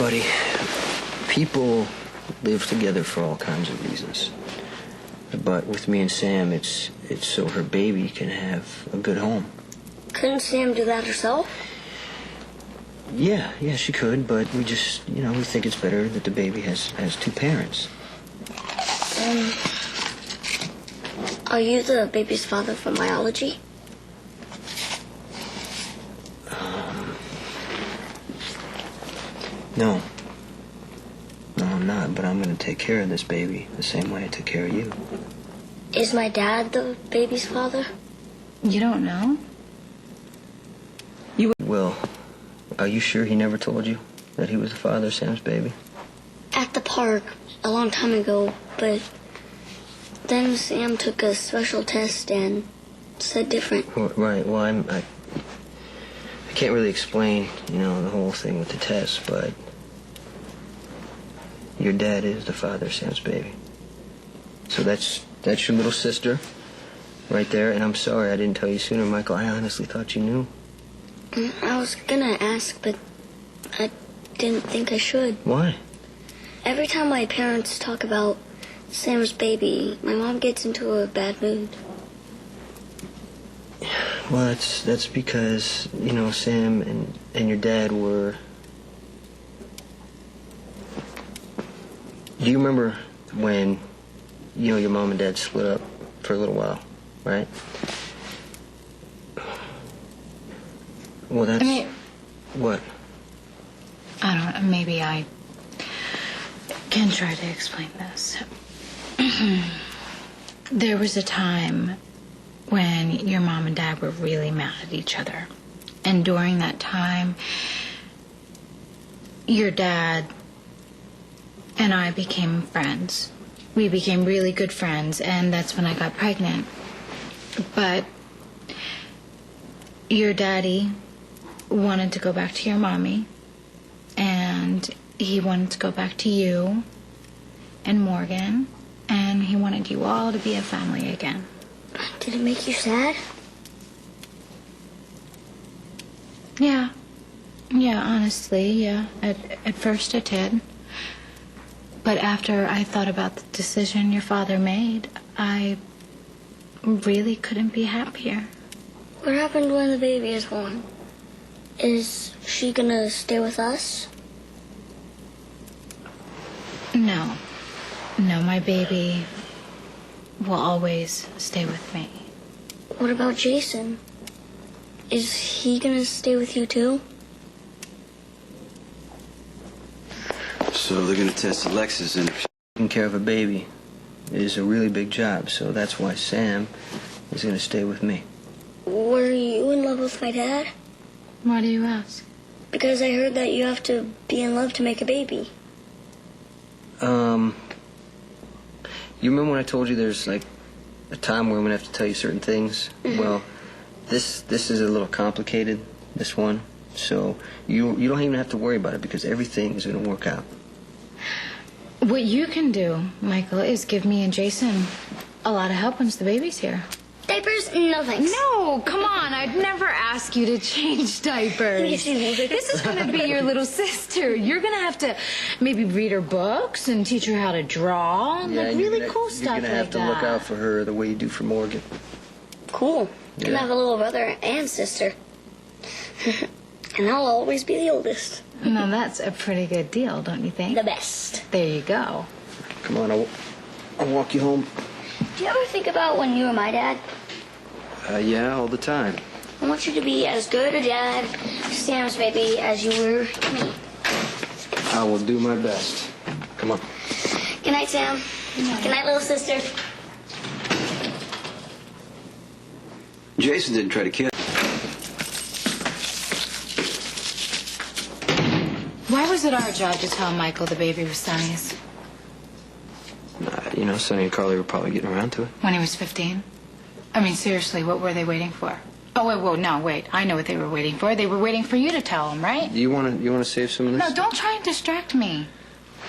buddy, people live together for all kinds of reasons. But with me and Sam, it's so her baby can have a good home. Couldn't Sam do that herself? Yeah, she could, but we just, we think it's better that the baby has two parents. Are you the baby's father from biology? No. No, I'm not, but I'm going to take care of this baby the same way I took care of you. Is my dad the baby's father? You don't know? Will, are you sure he never told you that he was the father of Sam's baby? At the park, a long time ago, but then Sam took a special test and said different. Right, well, I can't really explain, the whole thing with the test, but your dad is the father of Sam's baby. So that's your little sister right there, and I'm sorry I didn't tell you sooner, Michael. I honestly thought you knew. I was gonna ask, but I didn't think I should. Why? Every time my parents talk about Sam's baby, my mom gets into a bad mood. Well, that's because, Sam and your dad were... Do you remember when, your mom and dad split up for a little while, right? Well, that's... What? I don't know. Maybe I can try to explain this. There was a time when your mom and dad were really mad at each other. And during that time, your dad and I became friends. We became really good friends, and that's when I got pregnant. But your daddy wanted to go back to your mommy, and he wanted to go back to you and Morgan, and he wanted you all to be a family again. Did it make you sad? Yeah, honestly, yeah. At first it did. But after I thought about the decision your father made, I really couldn't be happier. What happened when the baby is born? Is she gonna stay with us? No, my baby will always stay with me. What about Jason? Is he gonna stay with you too? So they're gonna test Alexis, and taking care of a baby is a really big job, so that's why Sam is going to stay with me. Were you in love with my dad? Why do you ask? Because I heard that you have to be in love to make a baby. You remember when I told you there's like a time where I'm going to have to tell you certain things? Mm-hmm. Well, this is a little complicated, this one. So you don't even have to worry about it because everything is going to work out. What you can do, Michael, is give me and Jason a lot of help once the baby's here. Diapers? No, thanks. No, come on. I'd never ask you to change diapers. This is going to be your little sister. You're going to have to maybe read her books and teach her how to draw. Yeah, like really cool stuff like that. You're going to have to look out for her the way you do for Morgan. Cool. Yeah. Can have a little brother and sister. And I'll always be the oldest. Now, that's a pretty good deal, don't you think? The best. There you go. Come on, I'll walk you home. Do you ever think about when you were my dad? Yeah, all the time. I want you to be as good a dad to Sam's baby as you were to me. I will do my best. Come on. Good night, Sam. Good night, little sister. Jason didn't try to kill. Why was it our job to tell Michael the baby was Sonny's? Sonny and Carly were probably getting around to it. When he was 15? I mean, seriously, what were they waiting for? Oh, wait. I know what they were waiting for. They were waiting for you to tell them, right? You want to save some of this? No, don't try and distract me.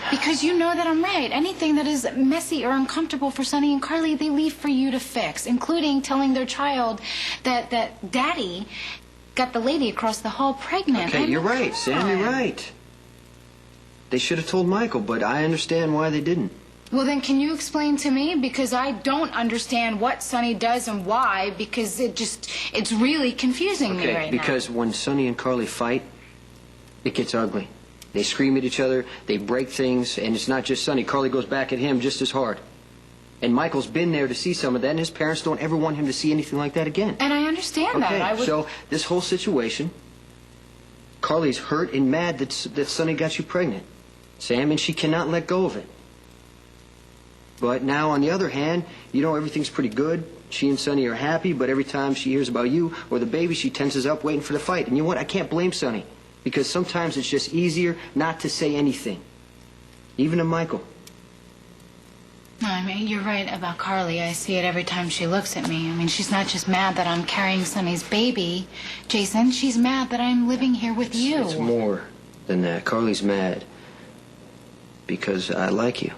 Because you know that I'm right. Anything that is messy or uncomfortable for Sonny and Carly, they leave for you to fix, including telling their child that Daddy got the lady across the hall pregnant. Okay, you're right, Sam, you're right. They should have told Michael, but I understand why they didn't. Well, then can you explain to me? Because I don't understand what Sonny does and why, because it's really confusing me right now. Because when Sonny and Carly fight, it gets ugly. They scream at each other, they break things, and it's not just Sonny. Carly goes back at him just as hard. And Michael's been there to see some of that, and his parents don't ever want him to see anything like that again. And I understand that. Okay, so this whole situation, Carly's hurt and mad that Sonny got you pregnant, Sam, and she cannot let go of it. But now, on the other hand, you know everything's pretty good. She and Sonny are happy, but every time she hears about you or the baby, she tenses up waiting for the fight. And you know what? I can't blame Sonny, because sometimes it's just easier not to say anything, even to Michael. No, I mean, you're right about Carly. I see it every time she looks at me. I mean, she's not just mad that I'm carrying Sonny's baby, Jason. She's mad that I'm living here with you. It's more than that. Carly's mad because I like you.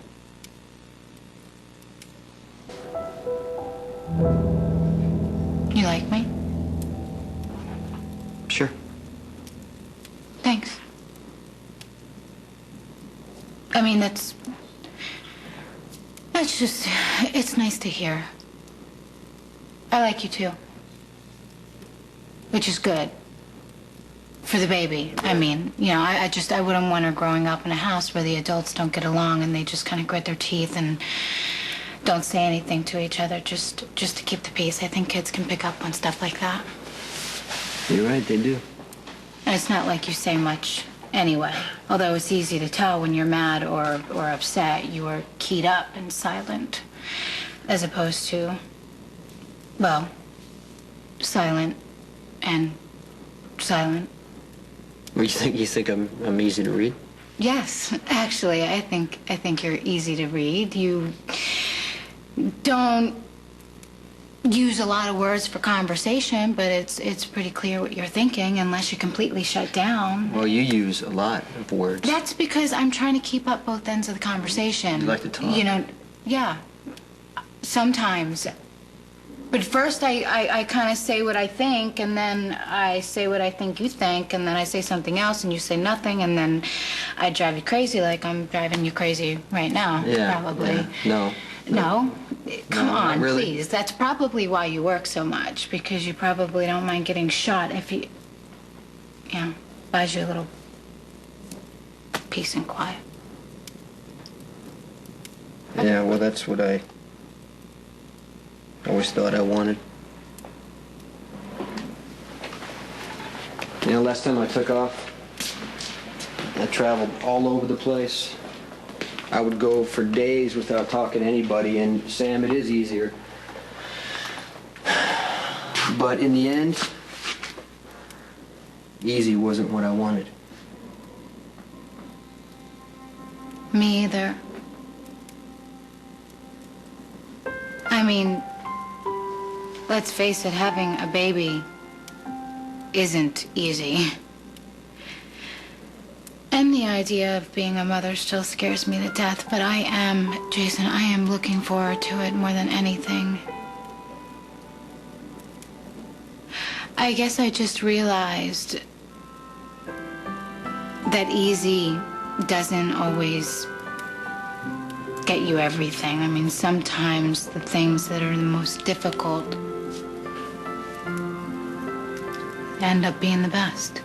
You like me? Sure. Thanks. I mean, that's just, it's nice to hear. I like you too. Which is good. For the baby. I mean, you know, I wouldn't want her growing up in a house where the adults don't get along and they just kind of grit their teeth and don't say anything to each other just to keep the peace. I think kids can pick up on stuff like that. You're right, they do. And it's not like you say much anyway. Although it's easy to tell when you're mad or upset. You are keyed up and silent. As opposed to, well, silent and silent. Well, you think I'm easy to read? Yes, actually, I think you're easy to read. You don't use a lot of words for conversation, but it's pretty clear what you're thinking unless you're completely shut down. Well, you use a lot of words. That's because I'm trying to keep up both ends of the conversation. You like to talk. You know, yeah, sometimes. But first I kind of say what I think, and then I say what I think you think, and then I say something else, and you say nothing, and then I drive you crazy like I'm driving you crazy right now, probably. Yeah. No. No? Come on, really. please. That's probably why you work so much, because you probably don't mind getting shot if you, buys you a little peace and quiet. Yeah, well, that's what I always thought I wanted. You know, last time I took off, I traveled all over the place. I would go for days without talking to anybody, and Sam, it is easier. But in the end, easy wasn't what I wanted. Me either. I mean, let's face it, having a baby isn't easy. And the idea of being a mother still scares me to death, but Jason, I am looking forward to it more than anything. I guess I just realized that easy doesn't always get you everything. I mean, sometimes the things that are the most difficult end up being the best.